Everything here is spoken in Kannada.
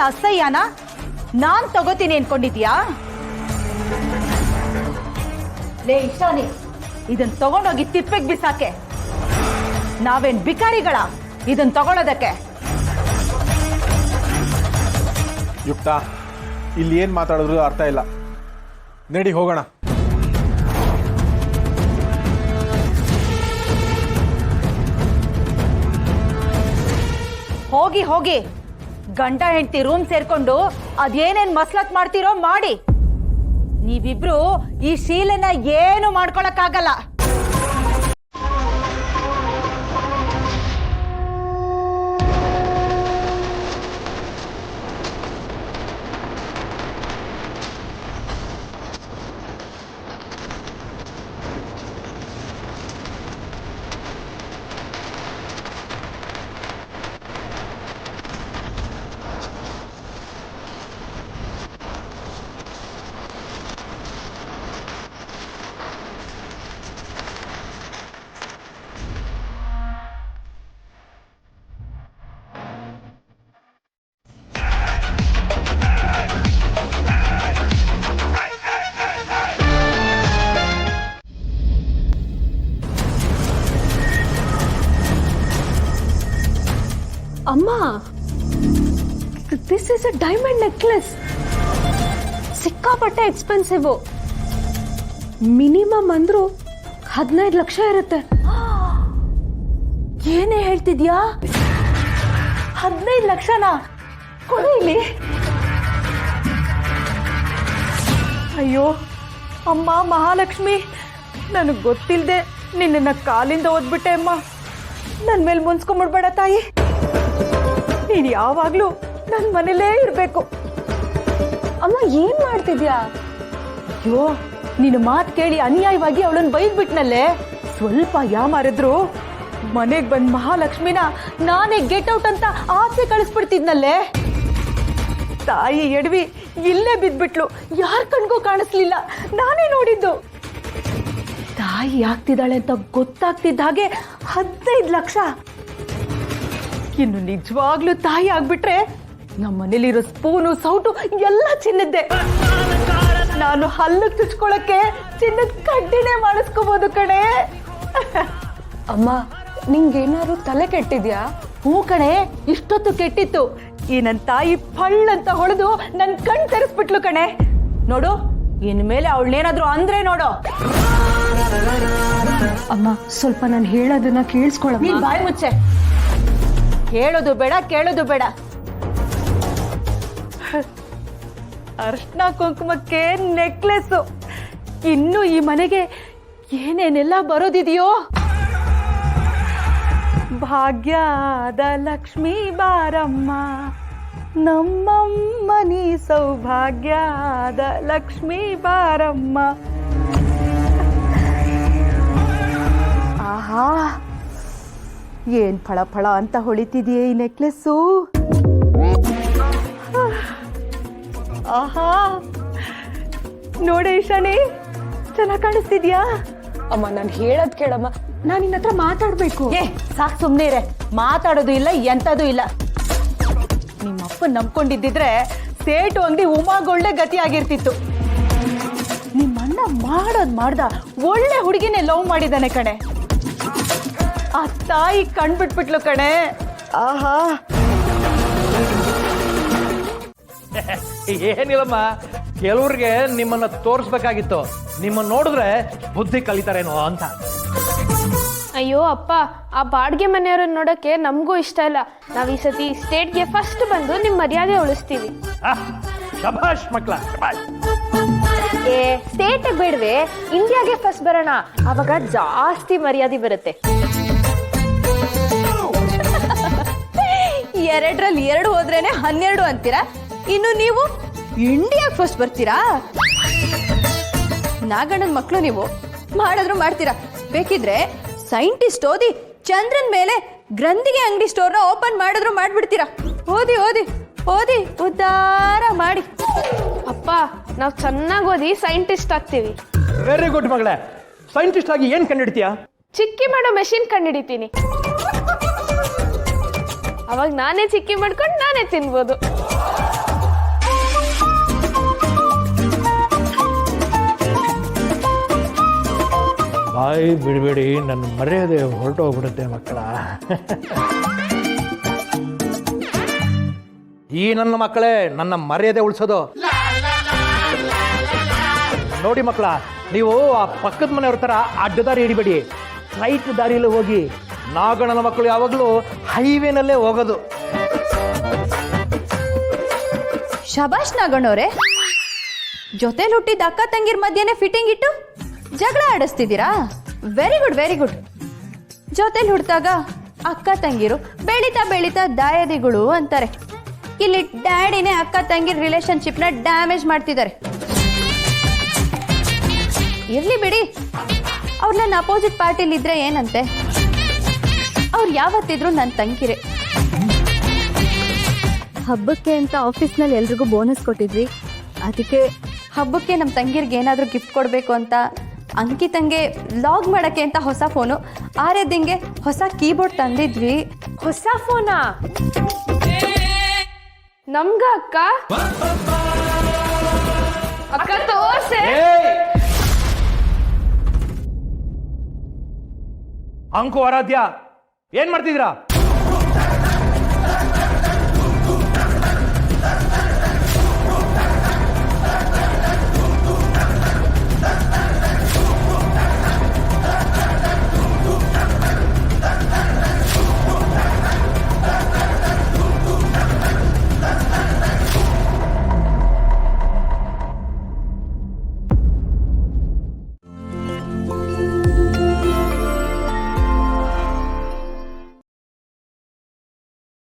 ಅಸಹ್ಯನ ನಾನ್ ತಗೋತೀನಿ ಅನ್ಕೊಂಡಿದ್ಯಾ? ಲೇ ಇಶಾನಿ, ಇದನ್ ತಗೊಂಡೋಗಿ ತಿಪ್ಪೆಗೆ ಬಿಸಾಕೆ. ನಾವೇನ್ ಬಿಕಾರಿಗಳ ಇದನ್ ತಗೊಳೋದಕ್ಕೆ? ಯುಕ್ತ, ಇಲ್ಲಿ ಏನ್ ಮಾತಾಡಿದ್ರು ಅರ್ಥ ಇಲ್ಲ. ನಡಿ ಹೋಗೋಣ. ಹೋಗಿ ಹೋಗಿ, ಗಂಡ ಹೆಂಡತಿ ರೂಮ್ ಸೇರ್ಕೊಂಡು ಅದೇನೇನ್ ಮಸ್ಲತ್ ಮಾಡ್ತೀರೋ ಮಾಡಿ. ನೀವಿಬ್ರು ಈ ಶೀಲನ ಏನು ಮಾಡ್ಕೊಳಕ್ಕಾಗಲ್ಲ. ಅಮ್ಮ, this is a diamond necklace. ಸಿಕ್ಕಾಪಟ್ಟೆ ಎಕ್ಸ್ಪೆನ್ಸಿವ್. ಮಿನಿಮಮ್ ಅಂದ್ರೂ 15 ಲಕ್ಷ ಇರುತ್ತೆ. ಏನೇ ಹೇಳ್ತಿದ್ಯಾ? 15 ಲಕ್ಷನಾ? ಕೊಡಿ ಇಲ್ಲಿ. ಅಯ್ಯೋ ಅಮ್ಮ ಮಹಾಲಕ್ಷ್ಮಿ, ನನಗೆ ಗೊತ್ತಿಲ್ಲದೆ ನಿನ್ನ ಕಾಲಿಂದ ಓದ್ಬಿಟ್ಟೆ ಅಮ್ಮ. ನನ್ನ ಮೇಲೆ ಮುನ್ಸ್ಕೊಂಡ್ಬಿಡ್ಬೇಡ ತಾಯಿ. ನೀನು ಯಾವಾಗ್ಲೂ ನನ್ನ ಮನೇಲೇ ಇರ್ಬೇಕು. ಅಮ್ಮ, ಏನ್ ಮಾಡ್ತಿದ್ಯಾ? ಅಯ್ಯೋ, ನಿನ್ನ ಮಾತು ಕೇಳಿ ಅನ್ಯಾಯವಾಗಿ ಅವಳನ್ನ ಬೈದ್ಬಿಟ್ನಲ್ಲೇ. ಸ್ವಲ್ಪ ಯಾಮಾರಿದ್ರು ಮನೆಗೆ ಬಂದ್ ಮಹಾಲಕ್ಷ್ಮಿನ ನಾನೇ ಗೆಟ್ ಔಟ್ ಅಂತ ಆಸೆ ಕಳಿಸ್ಬಿಡ್ತಿದ್ನಲ್ಲೇ. ತಾಯಿ ಎಡವಿ ಇಲ್ಲೇ ಬಿದ್ಬಿಟ್ಲು. ಯಾರ ಕಣ್ಗೂ ಕಾಣಿಸ್ಲಿಲ್ಲ, ನಾನೇ ನೋಡಿದ್ದು. ತಾಯಿ ಆಗ್ತಿದ್ದಾಳೆ ಅಂತ ಗೊತ್ತಾಗ್ತಿದ್ದ ಹಾಗೆ 15 ಲಕ್ಷ. ಇನ್ನು ನಿಜವಾಗ್ಲೂ ತಾಯಿ ಆಗ್ಬಿಟ್ರೆ ನಮ್ಮ ಮನೇಲಿರೋ ಸ್ಪೂನು ಸೌಟು ಎಲ್ಲ ಚಿನ್ನದ್ದೆ. ನಾನು ಹಲ್ಲು ಚುಚ್ಕೊಳಕ್ಕೆ ಚಿನ್ನದ ಕಡ್ಡಿನೇ ಮಾಡಿಸ್ಕೋಬಹುದು ಕಣೆ. ಅಮ್ಮ, ನಿಂಗೇನಾದ್ರು ತಲೆ ಕೆಟ್ಟಿದ್ಯಾ? ಹೂ ಕಣೆ, ಇಷ್ಟೊತ್ತು ಕೆಟ್ಟಿತ್ತು. ಈ ನನ್ನ ತಾಯಿ ಫಳ್ಳಂತ ಹೊಡೆದು ನನ್ ಕಣ್ ತೆರೆಸ್ಬಿಟ್ಲು ಕಣೆ. ನೋಡು, ಇನ್ಮೇಲೆ ಅವಳನ್ನೇನಾದ್ರು ಅಂದ್ರೆ ನೋಡು. ಅಮ್ಮ, ಸ್ವಲ್ಪ ನಾನು ಹೇಳೋದನ್ನ ಕೇಳಿಸ್ಕೊಳ. ನೀನ್ ಬಾಯಿ ಮುಚ್ಚೆ. ಹೇಳೋದು ಬೇಡ, ಕೇಳೋದು ಬೇಡ. ಅರ್ಶನ ಕುಂಕುಮಕ್ಕೆ ನೆಕ್ಲೆಸ್. ಇನ್ನು ಈ ಮನೆಗೆ ಏನೇನೆಲ್ಲ ಬರೋದಿದೆಯೋ. ಭಾಗ್ಯದ ಲಕ್ಷ್ಮೀ ಬಾರಮ್ಮ, ನಮ್ಮಮ್ಮ ನೀ ಸೌಭಾಗ್ಯದ ಲಕ್ಷ್ಮೀ ಬಾರಮ್ಮ. ಆಹಾ, ಏನ್ ಫಳ ಫಳ ಅಂತ ಹೊಳಿತಿದೆಯೇ ಈ ನೆಕ್ಲೆಸ್ಸು. ಆಹಾ, ನೋಡೆ ಈಶಾನಿ, ಚೆನ್ನಾಗಿ ಕಾಣಿಸ್ತಿದ್ಯಾ? ಅಮ್ಮ, ನಾನು ಹೇಳೋದ್ ಕೇಳಮ್ಮ. ನಾನು ನಿನ್ನ ಹತ್ರ ಮಾತಾಡ್ಬೇಕು. ಸಾಕು, ಸುಮ್ಮನೆ ಇರೆ. ಮಾತಾಡೋದು ಇಲ್ಲ, ಎಂತದೂ ಇಲ್ಲ. ನಿಮ್ಮಪ್ಪ ನಂಬ್ಕೊಂಡಿದ್ದಿದ್ರೆ ಸೇಟು ಅಂಗಡಿ ಉಮಾಗೊಳ್ಳೆ ಗತಿ ಆಗಿರ್ತಿತ್ತು. ನಿಮ್ಮಣ್ಣ ಮಾಡ್ದ ಒಳ್ಳೆ ಹುಡುಗಿನೇ ಲವ್ ಮಾಡಿದ್ದಾನೆ ಕಣೆ. ಆ ತಾಯಿ ಕಣ್ಬಿಟ್ಬಿಟ್ಲು ಕಣೆ. ಆಹಾ, ಏನಿಲ್ಲಮ್ಮ, ಕೆಲವ್ರಿಗೆ ನಿಮ್ಮನ್ನ ತೋರಿಸ್ಬೇಕಾಗಿತ್ತು. ನಿಮ್ಮನ್ನ ನೋಡಿದ್ರೆ ಬುದ್ಧಿ ಕಲಿತಾರೇನೋ ಅಂತ. ಅಯ್ಯೋ ಅಪ್ಪ, ಆ ಬಾಡಿಗೆ ಮನೆಯವ್ರನ್ನ ನೋಡಕ್ಕೆ ನಮಗೂ ಇಷ್ಟ ಇಲ್ಲ. ನಾವ್ ಈ ಸತಿ ಸ್ಟೇಟ್ಗೆ ಫಸ್ಟ್ ಬಂದು ನಿಮ್ ಮರ್ಯಾದೆ ಉಳಿಸ್ತೀವಿ. ಶಭಾಷ್ ಮಕ್ಳ, ಶಭಾಷ್. ಸ್ಟೇಟ್ ಬೇಡವೆ, ಇಂಡಿಯಾಗೆ ಫಸ್ಟ್ ಬರೋಣ. ಅವಾಗ ಜಾಸ್ತಿ ಮರ್ಯಾದೆ ಬರುತ್ತೆ. 2ರಲ್ಲಿ 2 ಹೋದ್ರೇನೆ 12 ಅಂತೀರಾ. ಇನ್ನು ನೀವು ಇಂಡಿಯಾಗೆ ಫಸ್ಟ್ ಬರ್ತೀರಾ? ನಾಗಣ್ಣನ ಮಕ್ಕಳು ನೀವು. ಮಾಡಿದ್ರು ಮಾಡ್ತೀರಾ. ಬೇಕಿದ್ರೆ ಸೈಂಟಿಸ್ಟ್ ಓದಿ ಚಂದ್ರನ್ ಮೇಲೆ ಗ್ರಂಥಿಗೆ ಅಂಗಡಿ ಸ್ಟೋರ್ನ ಓಪನ್ ಮಾಡಿದ್ರು ಮಾಡ್ಬಿಡ್ತೀರಾ. ಓದಿ ಓದಿ ಓದಿ ಉದ್ಧಾರ ಮಾಡಿ. ಅಪ್ಪ, ನಾವು ಚೆನ್ನಾಗಿ ಓದಿ ಸೈಂಟಿಸ್ಟ್ ಆಗ್ತೀವಿ. ವೆರಿ ಗುಡ್ ಮಗಳೇ. ಸೈಂಟಿಸ್ಟ್ ಆಗಿ ಏನ್ ಕಂಡಿಡ್ತೀಯಾ? ಚಿಕ್ಕಿ ಮಾಡೋ ಮೆಷಿನ್ ಕಂಡಿಡಿತೀನಿ. ಅವಾಗ ನಾನೇ ಚಿಕ್ಕಿ ಮಾಡ್ಕೊಂಡು ನಾನೇ ತಿನ್ಬೋದು. ಬಾಯಿ ಬಿಡಬೇಡಿ, ನನ್ನ ಮರ್ಯಾದೆ ಹೊರಟೋಗ್ಬಿಡುತ್ತೆ ಮಕ್ಕಳ. ಈ ನನ್ನ ಮಕ್ಕಳೇ ನನ್ನ ಮರ್ಯಾದೆ ಉಳಿಸೋದು. ನೋಡಿ ಮಕ್ಕಳ, ನೀವು ಆ ಪಕ್ಕದ ಮನೆಯವ್ರ ಥರ ಅಡ್ಡದಾರಿ ಹಿಡಿಬೇಡಿ, ಸ್ಟ್ರೈಟ್ ದಾರಿಯಲ್ಲಿ ಹೋಗಿ. ನಾಗಣ್ಣನ ಮಕ್ಕಳು ಯಾವಾಗಲೂ ಹೈವೇನಲ್ಲೇ ಹೋಗೋದು. ಶಬಾಷ್ ನಾಗಣ್ಣವ್ರೆ, ಜೊತೆಲಿ ಹುಟ್ಟಿದ ಅಕ್ಕ ತಂಗಿರ ಮಧ್ಯೆನೆ ಫಿಟ್ಟಿಂಗ್ ಇಟ್ಟು ಜಗಳ ಆಡಿಸ್ತಿದ್ದೀರಾ? Very good very good. ಜೊತೆಲಿ ಹುಟ್ಟಿದಾಗ ಅಕ್ಕ ತಂಗಿರು, ಬೆಳೀತಾ ಬೆಳೀತಾ ದಾಯಾದಿಗಳು ಅಂತಾರೆ. ಇಲ್ಲಿ ಡ್ಯಾಡಿನೇ ಅಕ್ಕ ತಂಗಿರ ರಿಲೇಶನ್ಶಿಪ್ನ ಡ್ಯಾಮೇಜ್ ಮಾಡ್ತಿದ್ದಾರೆ. ಇರ್ಲಿ ಬಿಡಿ, ಅವ್ರು ನನ್ನ ಅಪೋಸಿಟ್ ಪಾರ್ಟಿಲಿ ಇದ್ರೆ ಏನಂತೆ? ಅವ್ರು ಯಾವತ್ತಿದ್ರು ನನ್ನ ತಂಗಿರೆ. ಹಬ್ಬಕ್ಕೆ ಅಂತ ಆಫೀಸ್ನಲ್ಲಿ ಎಲ್ರಿಗೂ ಬೋನಸ್ ಕೊಟ್ಟಿದ್ವಿ. ಅದಕ್ಕೆ ಹಬ್ಬಕ್ಕೆ ನಮ್ಮ ತಂಗಿರ್ಗೆ ಏನಾದರೂ ಗಿಫ್ಟ್ ಕೊಡಬೇಕು ಅಂತ ಅಂಕಿತಂಗೆ ಲಾಗ್ ಮಾಡೋಕ್ಕೆ ಅಂತ ಹೊಸ ಫೋನು, ಆರ್ಯದಿಂಗೆ ಹೊಸ ಕೀಬೋರ್ಡ್ ತಂದಿದ್ವಿ. ಹೊಸ ಫೋನಾ? ನಮ್ಗ ಅಕ್ಕ ಅಕ್ಕ ತೋರ್ಸೆ. ಅಂಕು ಆರಾಧ್ಯ ಏನ್ ಮಾಡ್ತಿದ್ದೀರಾ?